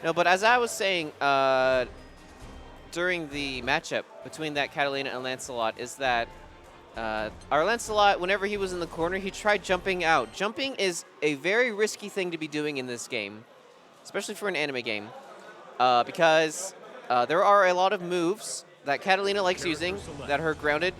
No, but as I was saying during the matchup between that Catalina and Lancelot is that our Lancelot, whenever he was in the corner, he tried jumping out. Jumping is a very risky thing to be doing in this game, especially for an anime game, because there are a lot of moves that Catalina likes using that her grounded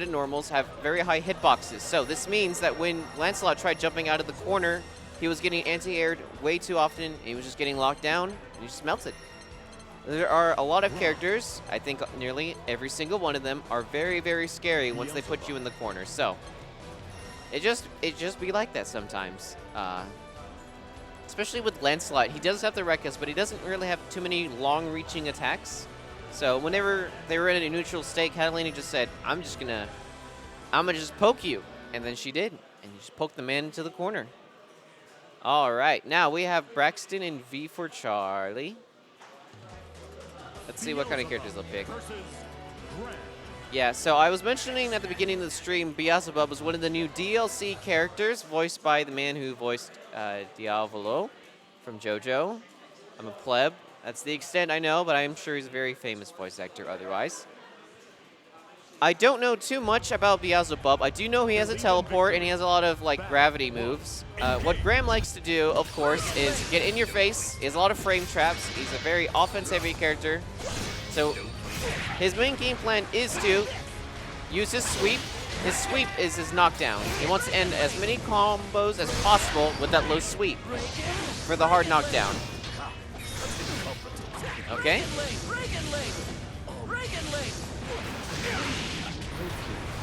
normals have very high hitboxes. So this means that when Lancelot tried jumping out of the corner, he was getting anti-aired way too often, and he was just getting locked down, and he just melted. There are a lot of characters, I think nearly every single one of them, are very, very scary once they put you in the corner. So it just be like that sometimes. Especially with Lancelot, he does have the Rekkas, but he doesn't really have too many long-reaching attacks. So whenever they were in a neutral state, Catalina just said, I'm gonna just poke you. And then she did, and he just poked the man into the corner. All right, now we have Braxton and V4Charlie. Let's see what kind of characters they'll pick. Yeah, so I was mentioning at the beginning of the stream, Beezlebub was one of the new DLC characters, voiced by the man who voiced Diavolo from JoJo. I'm a pleb. That's the extent I know, but I'm sure he's a very famous voice actor otherwise. I don't know too much about Beezlebub. I do know he has a teleport, and he has a lot of like gravity moves. What Gran likes to do, of course, is get in your face. He has a lot of frame traps. He's a very offense-heavy character. So his main game plan is to use his sweep. His sweep is his knockdown. He wants to end as many combos as possible with that low sweep for the hard knockdown. Okay?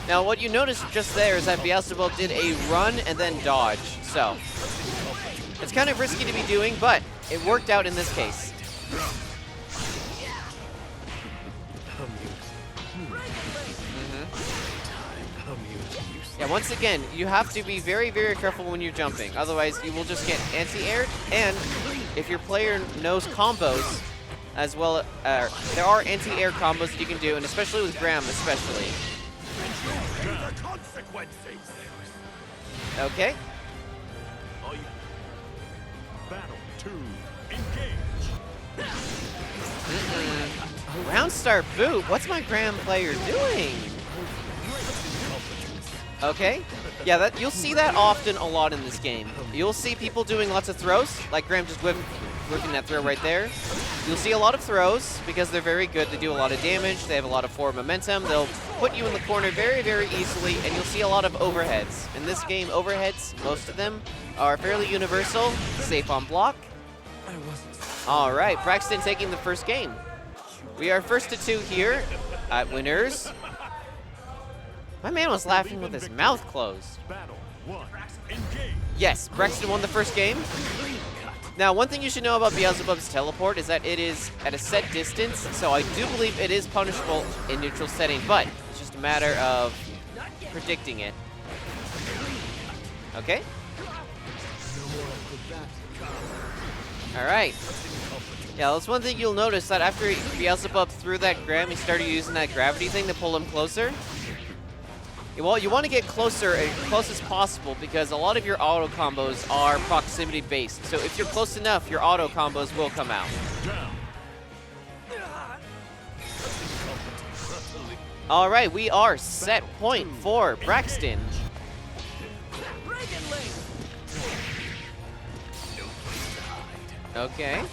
Now, what you notice just there is that Beelzebub did a run and then dodge. So it's kind of risky to be doing, but it worked out in this case. Yeah, once again, you have to be very, very careful when you're jumping. Otherwise, you will just get anti-aired. And if your player knows combos, as well, there are anti-air combos that you can do, and especially with Gran, especially. Okay. Battle 2, engage. Round start boot. What's my Gran player doing? Okay. Yeah, that you'll see that often a lot in this game. You'll see people doing lots of throws, like Gran just whipping that throw right there. You'll see a lot of throws because they're very good. They do a lot of damage. They have a lot of forward momentum. They'll put you in the corner very, very easily, and you'll see a lot of overheads. In this game, overheads, most of them, are fairly universal, safe on block. All right, Braxton taking the first game. We are first to 2 here at winners. My man was laughing with his mouth closed. Yes, Braxton won the first game. Now, one thing you should know about Beelzebub's teleport is that it is at a set distance, so I do believe it is punishable in neutral setting, but it's just a matter of predicting it. Okay? All right. Yeah, that's one thing you'll notice, that after Beelzebub threw that Gran, he started using that gravity thing to pull him closer. Well, you want to get closer as close as possible because a lot of your auto combos are proximity based. So if you're close enough, your auto combos will come out. All right, we are set point for Braxton. Okay.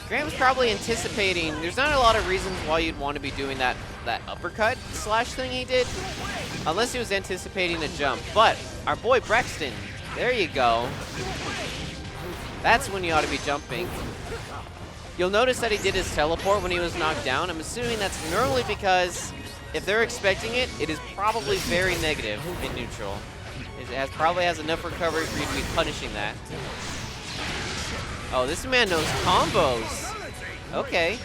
Grant was probably anticipating, there's not a lot of reasons why you'd want to be doing that uppercut slash thing he did, unless he was anticipating a jump. But our boy Braxton, there you go. That's when you ought to be jumping. You'll notice that he did his teleport when he was knocked down. I'm assuming that's normally because if they're expecting it, it is probably very negative in neutral. It probably has enough recovery for you to be punishing that. Oh, this man knows combos. Okay.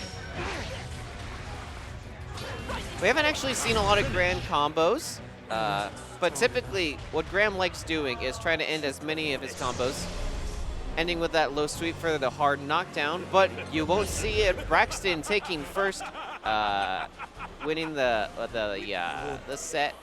We haven't actually seen a lot of Gran combos, but typically what Gran likes doing is trying to end as many of his combos, ending with that low sweep for the hard knockdown, but you won't see it. Braxton taking first, winning the set.